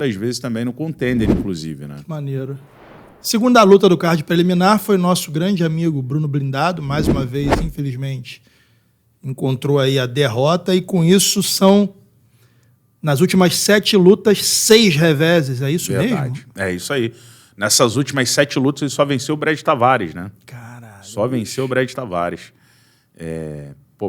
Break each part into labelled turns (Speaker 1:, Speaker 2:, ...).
Speaker 1: às vezes também no Contender, inclusive, né?
Speaker 2: Maneiro. Segunda luta do card preliminar foi nosso grande amigo Bruno Blindado, mais uma vez, infelizmente, encontrou aí a derrota e com isso são, nas últimas 7 lutas, 6 reveses, é isso
Speaker 1: Verdade.
Speaker 2: mesmo?
Speaker 1: É isso aí. Nessas últimas 7 lutas ele só venceu o Brad Tavares, né?
Speaker 2: Caralho.
Speaker 1: Só venceu o Brad Tavares.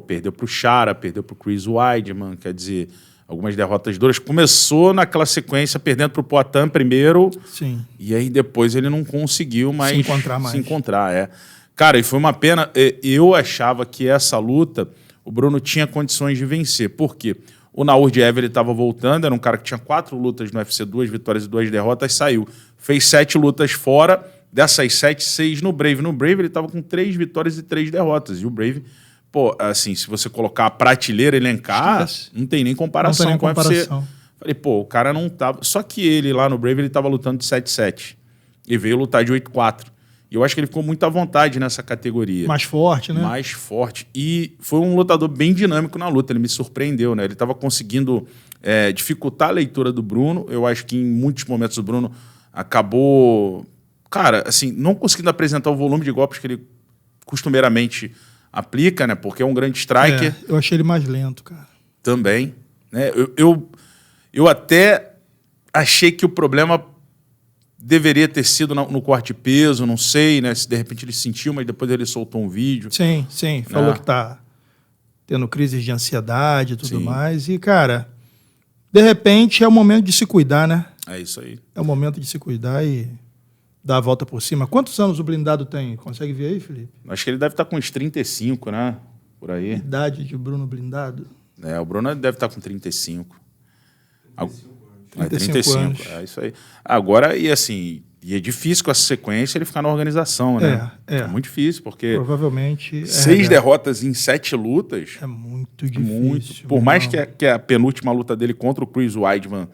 Speaker 1: Perdeu pro Chara, perdeu pro Chris Weidman, quer dizer, algumas derrotas duras. Começou naquela sequência perdendo pro Poatan primeiro.
Speaker 2: Sim.
Speaker 1: E aí depois ele não conseguiu mais
Speaker 2: Se encontrar mais.
Speaker 1: Se encontrar. Cara, e foi uma pena. Eu achava que essa luta o Bruno tinha condições de vencer. Por quê? O Naurdiev ele estava voltando, era um cara que tinha 4 lutas no UFC, 2 vitórias e 2 derrotas, saiu. Fez 7 lutas fora, dessas 7, 6 no Brave. No Brave ele estava com 3 vitórias e 3 derrotas. E o Brave, assim, se você colocar a prateleira, elencar, não tem nem comparação com o UFC. Falei, o cara não tava... Só que ele lá no Brave, ele estava lutando de 7-7. E veio lutar de 8-4. E eu acho que ele ficou muito à vontade nessa categoria.
Speaker 2: Mais forte, né?
Speaker 1: Mais forte. E foi um lutador bem dinâmico na luta. Ele me surpreendeu, né? Ele estava conseguindo dificultar a leitura do Bruno. Eu acho que em muitos momentos o Bruno acabou, cara, assim, não conseguindo apresentar o volume de golpes que ele costumeiramente aplica, né? Porque é um grande striker.
Speaker 2: Eu achei ele mais lento, cara.
Speaker 1: Também. Né? Eu até achei que o problema deveria ter sido no corte de peso, não sei, né? Se de repente ele sentiu, mas depois ele soltou um vídeo.
Speaker 2: Sim. Falou que tá tendo crises de ansiedade e tudo mais. E, cara, de repente é o momento de se cuidar, né?
Speaker 1: É isso aí.
Speaker 2: É o momento de se cuidar e dar a volta por cima. Quantos anos o Blindado tem? Consegue ver aí, Felipe?
Speaker 1: Acho que ele deve estar com uns 35, né? Por aí.
Speaker 2: Idade de Bruno Blindado?
Speaker 1: O Bruno deve estar com 35.
Speaker 2: 35 anos.
Speaker 1: É isso aí. Agora, e assim, é difícil com essa sequência ele ficar na organização, né? É muito difícil, porque...
Speaker 2: Provavelmente...
Speaker 1: 6 derrotas em 7 lutas...
Speaker 2: É muito difícil.
Speaker 1: Por mais que a penúltima luta dele contra o Chris Weidman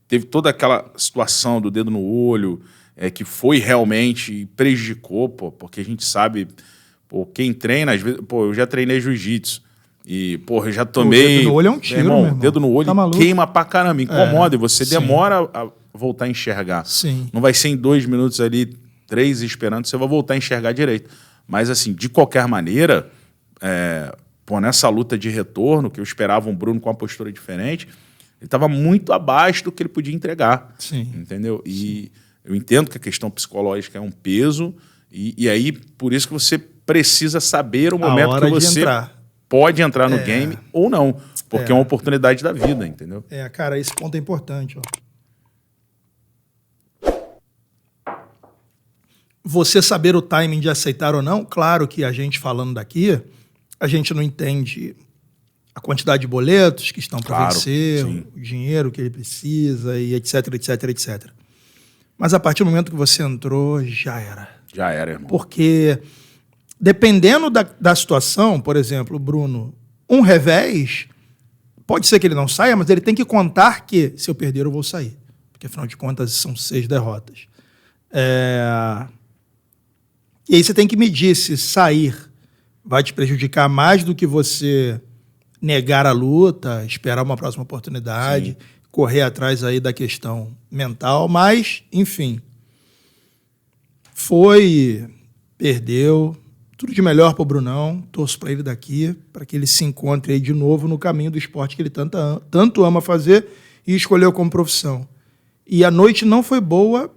Speaker 1: teve toda aquela situação do dedo no olho, que foi realmente... prejudicou, porque a gente sabe... quem treina, às vezes... eu já treinei jiu-jitsu. E, eu já tomei...
Speaker 2: O dedo no olho é um tiro, meu irmão.
Speaker 1: Dedo no olho queima pra caramba, incomoda. E você demora a voltar a enxergar.
Speaker 2: Sim.
Speaker 1: Não vai ser em 2 minutos ali, 3 esperando, você vai voltar a enxergar direito. Mas, assim, de qualquer maneira, nessa luta de retorno, que eu esperava um Bruno com uma postura diferente, ele estava muito abaixo do que ele podia entregar.
Speaker 2: Sim.
Speaker 1: Entendeu? E eu entendo que a questão psicológica é um peso, e aí, por isso que você precisa saber o momento que você... pode entrar no game ou não, porque é uma oportunidade da vida, entendeu?
Speaker 2: Cara, esse ponto é importante. Ó. Você saber o timing de aceitar ou não, claro que a gente falando daqui, a gente não entende a quantidade de boletos que estão para vencer, o dinheiro que ele precisa, e etc, etc, etc. Mas a partir do momento que você entrou, já era.
Speaker 1: Já era, irmão.
Speaker 2: Porque... dependendo da situação, por exemplo, Bruno, um revés, pode ser que ele não saia, mas ele tem que contar que, se eu perder, eu vou sair. Porque, afinal de contas, são 6 derrotas. E aí você tem que medir se sair vai te prejudicar mais do que você negar a luta, esperar uma próxima oportunidade, correr atrás aí da questão mental. Mas, enfim, perdeu... tudo de melhor para o Brunão, torço para ele daqui, para que ele se encontre aí de novo no caminho do esporte que ele tanto ama fazer e escolheu como profissão. E a noite não foi boa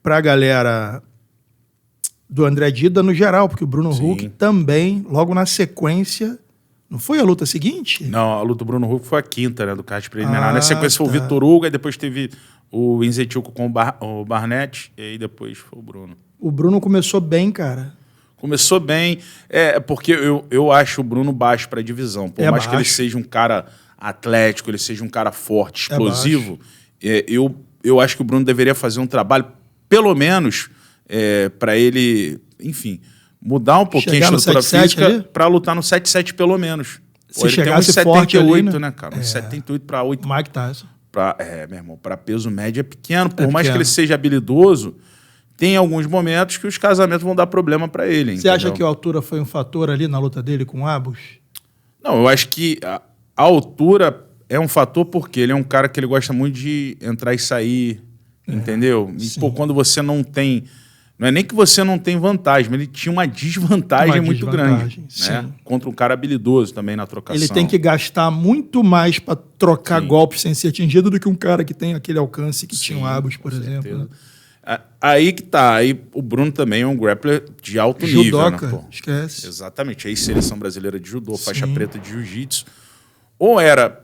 Speaker 2: para a galera do André Dida no geral, porque o Bruno Huck também, logo na sequência... Não foi a luta seguinte?
Speaker 1: Não, a luta do Bruno Huck foi a quinta, né, do card preliminar. Na sequência foi o Vitor Hugo, aí depois teve o Inzetiuco com o Barnett, e aí depois foi o Bruno.
Speaker 2: O Bruno começou bem, cara.
Speaker 1: Começou bem, porque eu acho o Bruno baixo para a divisão. Por mais que ele seja um cara atlético, ele seja um cara forte, explosivo, eu acho que o Bruno deveria fazer um trabalho, pelo menos, para ele, enfim, mudar um pouquinho a estrutura física para lutar no 7-7 pelo menos.
Speaker 2: Se chegasse forte
Speaker 1: 78,
Speaker 2: ali,
Speaker 1: né, cara? 78 para 8.
Speaker 2: Mike Tyson.
Speaker 1: Meu irmão, para peso médio é pequeno. Por mais que ele seja habilidoso... tem alguns momentos que os casamentos vão dar problema para ele.
Speaker 2: Você acha que a altura foi um fator ali na luta dele com o Abus?
Speaker 1: Não, eu acho que a altura é um fator porque ele é um cara que ele gosta muito de entrar e sair, entendeu? E, pô, quando você não tem... Não é nem que você não tem vantagem, mas ele tinha uma desvantagem muito grande, né? Contra um cara habilidoso também na trocação.
Speaker 2: Ele tem que gastar muito mais para trocar golpes sem ser atingido do que um cara que tem aquele alcance que tinha o Abus, por exemplo. Né?
Speaker 1: Aí que tá. Aí o Bruno também é um grappler de alto nível. Né, pô?
Speaker 2: Esquece.
Speaker 1: Exatamente. Aí seleção brasileira de judô, faixa preta de jiu-jitsu. Ou era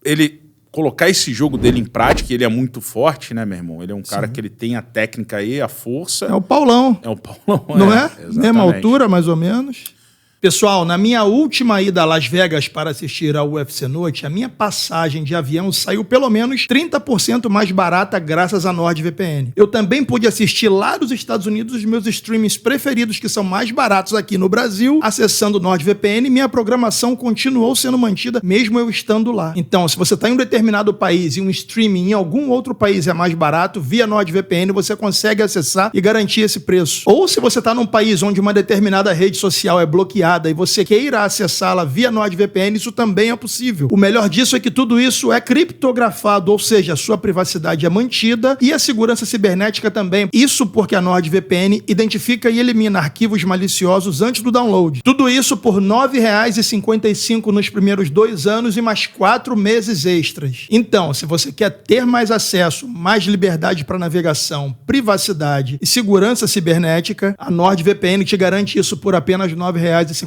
Speaker 1: ele colocar esse jogo dele em prática, ele é muito forte, né, meu irmão? Ele é um cara que ele tem a técnica aí, a força.
Speaker 2: É o Paulão.
Speaker 1: É o Paulão,
Speaker 2: não é?
Speaker 1: Exatamente.
Speaker 2: Mesma altura, mais ou menos. Pessoal, na minha última ida a Las Vegas para assistir ao UFC Noite, a minha passagem de avião saiu pelo menos 30% mais barata graças à NordVPN. Eu também pude assistir lá dos Estados Unidos os meus streamings preferidos, que são mais baratos aqui no Brasil, acessando o NordVPN. Minha programação continuou sendo mantida mesmo eu estando lá. Então, se você está em um determinado país e um streaming em algum outro país é mais barato, via NordVPN você consegue acessar e garantir esse preço. Ou se você está num país onde uma determinada rede social é bloqueada e você queira acessá-la via NordVPN, isso também é possível. O melhor disso é que tudo isso é criptografado, ou seja, a sua privacidade é mantida e a segurança cibernética também. Isso porque a NordVPN identifica e elimina arquivos maliciosos antes do download. Tudo isso por R$ 9,55 nos primeiros 2 anos e mais 4 meses extras. Então, se você quer ter mais acesso, mais liberdade para navegação, privacidade e segurança cibernética, a NordVPN te garante isso por apenas R$ 9,55.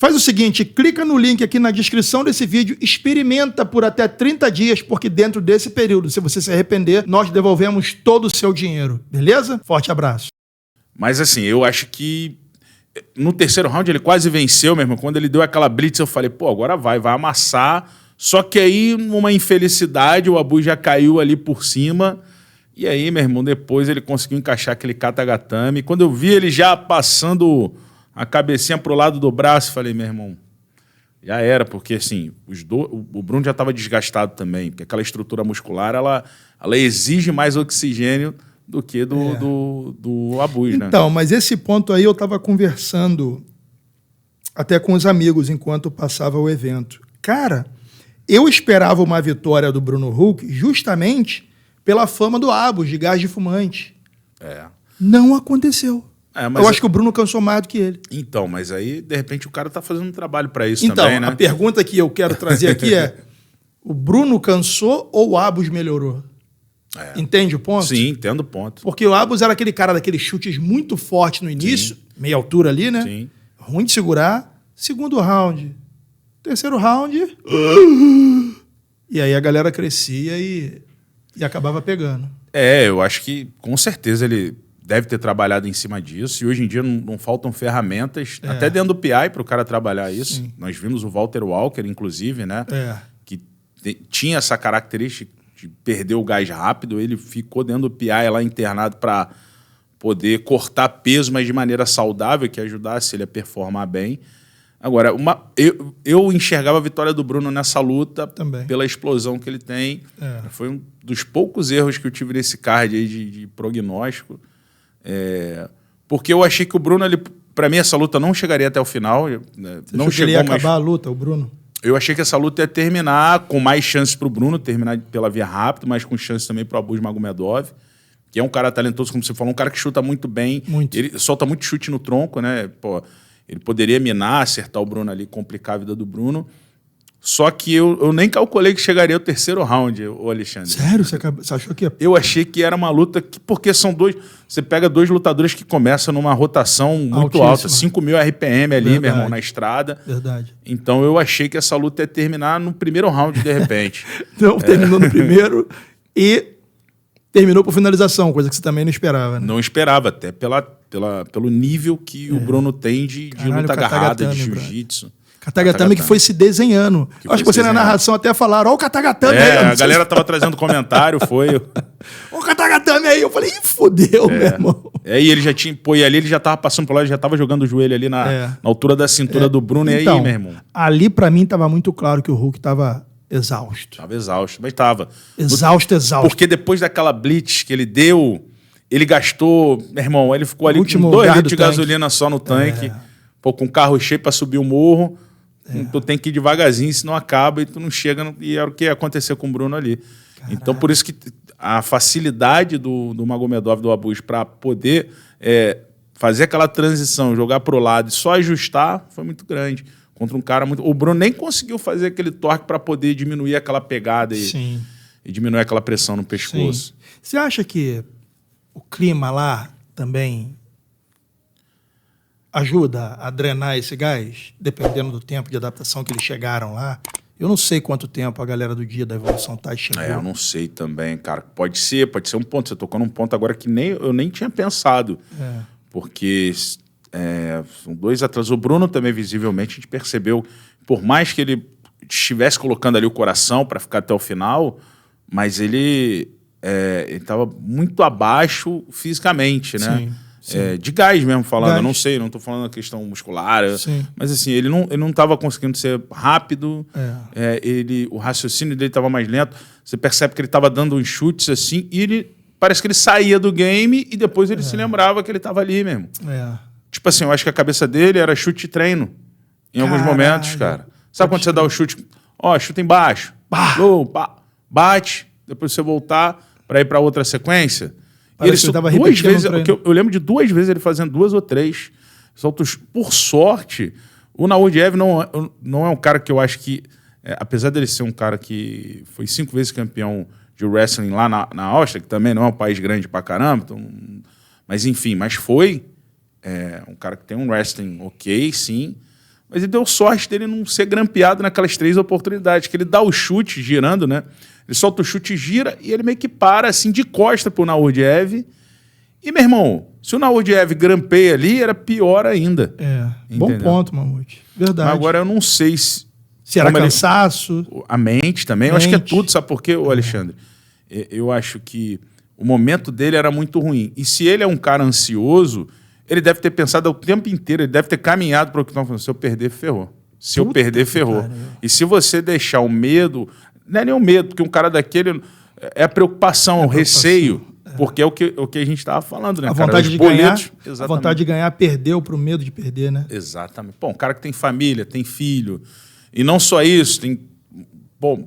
Speaker 2: Faz o seguinte, clica no link aqui na descrição desse vídeo, experimenta por até 30 dias, porque dentro desse período, se você se arrepender, nós devolvemos todo o seu dinheiro, beleza? Forte abraço.
Speaker 1: Mas assim, eu acho que no terceiro round ele quase venceu mesmo. Quando ele deu aquela blitz, eu falei, pô, agora vai amassar. Só que aí, numa infelicidade, o Abus já caiu ali por cima. E aí, meu irmão, depois ele conseguiu encaixar aquele katagatame. Quando eu vi ele já passando a cabecinha pro lado do braço, falei, meu irmão, já era, porque assim, o Bruno já estava desgastado também, porque aquela estrutura muscular, ela exige mais oxigênio do que do Abus, né?
Speaker 2: Então, mas esse ponto aí eu estava conversando até com os amigos enquanto passava o evento. Cara, eu esperava uma vitória do Bruno Huck justamente pela fama do Abus, de gás de fumante. Não aconteceu. Eu acho que o Bruno cansou mais do que ele.
Speaker 1: Então, mas aí, de repente, o cara tá fazendo um trabalho para isso
Speaker 2: então,
Speaker 1: também, né?
Speaker 2: Então, a pergunta que eu quero trazer aqui é, o Bruno cansou ou o Abus melhorou? Entende o ponto?
Speaker 1: Sim, entendo o ponto.
Speaker 2: Porque o Abus era aquele cara daqueles chutes muito fortes no início, meia altura ali, né?
Speaker 1: Sim.
Speaker 2: Ruim de segurar. Segundo round. Terceiro round. E aí a galera crescia e acabava pegando.
Speaker 1: Eu acho que, com certeza, ele deve ter trabalhado em cima disso, e hoje em dia não faltam ferramentas, até dentro do PI, para o cara trabalhar isso. Sim. Nós vimos o Walter Walker, inclusive, né? Que tinha essa característica de perder o gás rápido, ele ficou dentro do PI lá internado para poder cortar peso, mas de maneira saudável, que ajudasse ele a performar bem. Agora, eu enxergava a vitória do Bruno nessa luta também, pela explosão que ele tem. Foi um dos poucos erros que eu tive nesse card aí de prognóstico. Porque eu achei que o Bruno, para mim, essa luta não chegaria até o final. Não chegou,
Speaker 2: ia acabar a luta, o Bruno?
Speaker 1: Eu achei que essa luta ia terminar com mais chances para o Bruno, terminar pela via rápida, mas com chances também para o Abus Magomedov, que é um cara talentoso, como você falou, um cara que chuta muito bem. Ele solta muito chute no tronco, né? Pô, ele poderia minar, acertar o Bruno ali, complicar a vida do Bruno. Só que eu nem calculei que chegaria ao terceiro round, ô Alexandre.
Speaker 2: Sério? Você achou que ia...
Speaker 1: Eu achei que era uma luta porque são dois... Você pega dois lutadores que começam numa rotação muito alta, 5.000 RPM ali, meu irmão, na estrada.
Speaker 2: Verdade.
Speaker 1: Então eu achei que essa luta ia terminar no primeiro round, de repente.
Speaker 2: Então, terminou no primeiro e terminou por finalização, coisa que você também não esperava, né?
Speaker 1: Não esperava, até pelo nível que o Bruno tem de luta agarrada, de jiu-jitsu.
Speaker 2: Katagatame que foi se desenhando. Acho que você na narração até falaram, ó o Katagatame aí.
Speaker 1: A galera tava trazendo comentário, foi...
Speaker 2: Ó o Katagatame aí. Eu falei, ih, fodeu, meu irmão.
Speaker 1: E ele já tinha... Pô, e ali ele já tava passando por lá, ele já tava jogando o joelho ali na altura da cintura do Bruno.
Speaker 2: Então,
Speaker 1: e aí, meu irmão?
Speaker 2: Ali pra mim tava muito claro que o Huck tava exausto.
Speaker 1: Tava exausto, mas tava.
Speaker 2: Exausto.
Speaker 1: Porque depois daquela blitz que ele deu, ele gastou... Meu irmão, ele ficou ali com 2 litros de gasolina só no tanque. Pô, com o carro cheio pra subir o morro. Tu tem que ir devagarzinho, senão acaba e tu não chega. E era o que ia acontecer com o Bruno ali. Caraca. Então, por isso que a facilidade do Magomedov, do Abus, para poder fazer aquela transição, jogar pro lado e só ajustar, foi muito grande. Contra um cara muito... O Bruno nem conseguiu fazer aquele torque para poder diminuir aquela pegada e diminuir aquela pressão no pescoço.
Speaker 2: Sim. Você acha que o clima lá também ajuda a drenar esse gás, dependendo do tempo de adaptação que eles chegaram lá? Eu não sei quanto tempo a galera do Dia da Evolução chegou.
Speaker 1: Eu não sei também, cara. Pode ser um ponto. Você tocou num ponto agora que eu nem tinha pensado. Porque são dois atletas. O Bruno também, visivelmente, a gente percebeu, por mais que ele estivesse colocando ali o coração para ficar até o final, mas ele estava muito abaixo fisicamente, né?
Speaker 2: Sim.
Speaker 1: De gás mesmo falando,
Speaker 2: gás.
Speaker 1: Eu não sei, não estou falando da questão muscular, mas assim, ele não estava conseguindo ser rápido, o raciocínio dele estava mais lento, você percebe que ele estava dando uns chutes assim, e parece que ele saía do game e depois ele se lembrava que ele estava ali mesmo. Tipo assim, eu acho que a cabeça dele era chute e treino, em alguns momentos, cara. Sabe quando você dá o chute, chuta embaixo, bate, depois você voltar para ir para outra sequência? Ele soltou duas vezes, eu lembro de 2 vezes ele fazendo 2 ou 3 saltos. Por sorte, o Naurdiev não é um cara que eu acho que, apesar dele ser um cara que foi 5 vezes campeão de wrestling lá na Áustria, que também não é um país grande pra caramba, então, mas enfim, foi um cara que tem um wrestling ok, sim, mas ele deu sorte dele não ser grampeado naquelas 3 oportunidades, que ele dá o chute girando, né? Ele solta o chute, gira e ele meio que para assim de costa pro Naurdiev. E, meu irmão, se o Naurdiev grampeia ali, era pior ainda.
Speaker 2: Bom ponto, Mamute. Verdade.
Speaker 1: Mas agora eu não sei se
Speaker 2: era cansaço.
Speaker 1: A mente também. Eu acho que é tudo, sabe por quê, Alexandre? Eu acho que o momento dele era muito ruim. E se ele é um cara ansioso, ele deve ter pensado o tempo inteiro, ele deve ter caminhado para o que estão falando. Se eu perder, ferrou. Se eu perder, ferrou. Cara. E se você deixar o medo... Não é nem o medo, porque um cara daquele é a preocupação, o receio, porque é o que a gente estava falando, né?
Speaker 2: A vontade de ganhar, perdeu para o medo de perder, né?
Speaker 1: Exatamente. Um cara que tem família, tem filho, e não só isso, tem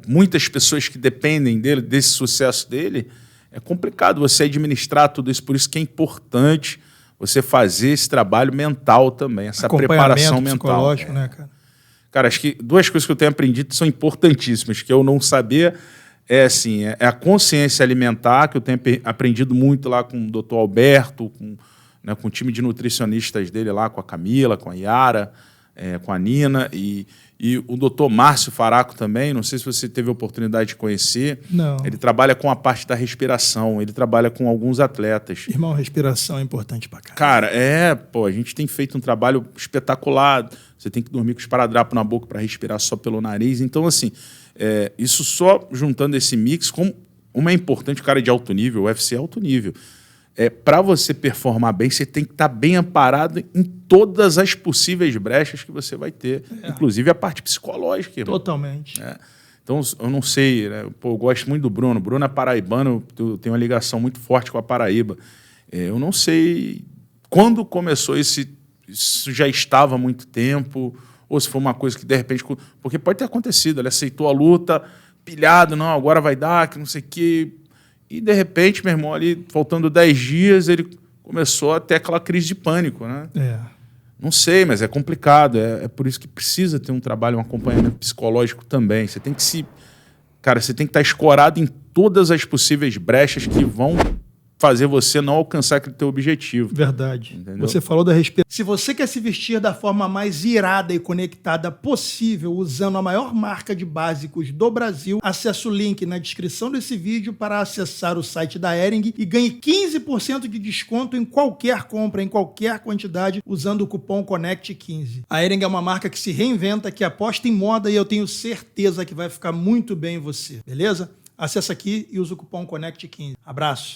Speaker 1: muitas pessoas que dependem dele, desse sucesso dele, é complicado você administrar tudo isso, por isso que é importante você fazer esse trabalho mental também, essa preparação mental.
Speaker 2: Psicológico, né, cara?
Speaker 1: Cara, acho que 2 coisas que eu tenho aprendido são importantíssimas, que eu não sabia, é a consciência alimentar, que eu tenho aprendido muito lá com o Dr. Alberto, com o time de nutricionistas dele lá, com a Camila, com a Yara, com a Nina, e o Dr. Márcio Faraco também, não sei se você teve a oportunidade de conhecer.
Speaker 2: Não.
Speaker 1: Ele trabalha com a parte da respiração, ele trabalha com alguns atletas.
Speaker 2: Irmão, respiração é importante pra caramba.
Speaker 1: Cara, a gente tem feito um trabalho espetacular. Você tem que dormir com esparadrapo na boca para respirar só pelo nariz. Então, assim, isso só juntando esse mix, como é importante o cara de alto nível, o UFC é alto nível. Para você performar bem, você tem que estar bem amparado em todas as possíveis brechas que você vai ter, inclusive a parte psicológica. Irmão.
Speaker 2: Totalmente.
Speaker 1: Então, eu não sei, né? Eu gosto muito do Bruno. O Bruno é paraibano, eu tenho uma ligação muito forte com a Paraíba. Eu não sei quando começou isso já estava há muito tempo, ou se foi uma coisa que, de repente... Porque pode ter acontecido, ele aceitou a luta, pilhado, não, agora vai dar, que não sei o quê... E, de repente, meu irmão, ali, faltando 10 dias, ele começou a ter aquela crise de pânico, né? Não sei, mas é complicado. É por isso que precisa ter um trabalho, um acompanhamento psicológico também. Você tem que Cara, você tem que estar escorado em todas as possíveis brechas que vão fazer você não alcançar aquele teu objetivo.
Speaker 2: Verdade.
Speaker 1: Entendeu?
Speaker 2: Você falou da respiração. Se você quer se vestir da forma mais irada e conectada possível, usando a maior marca de básicos do Brasil, acesse o link na descrição desse vídeo para acessar o site da Hering e ganhe 15% de desconto em qualquer compra, em qualquer quantidade, usando o cupom CONNECT15. A Hering é uma marca que se reinventa, que aposta em moda e eu tenho certeza que vai ficar muito bem em você. Beleza? Acesse aqui e usa o cupom CONNECT15. Abraço.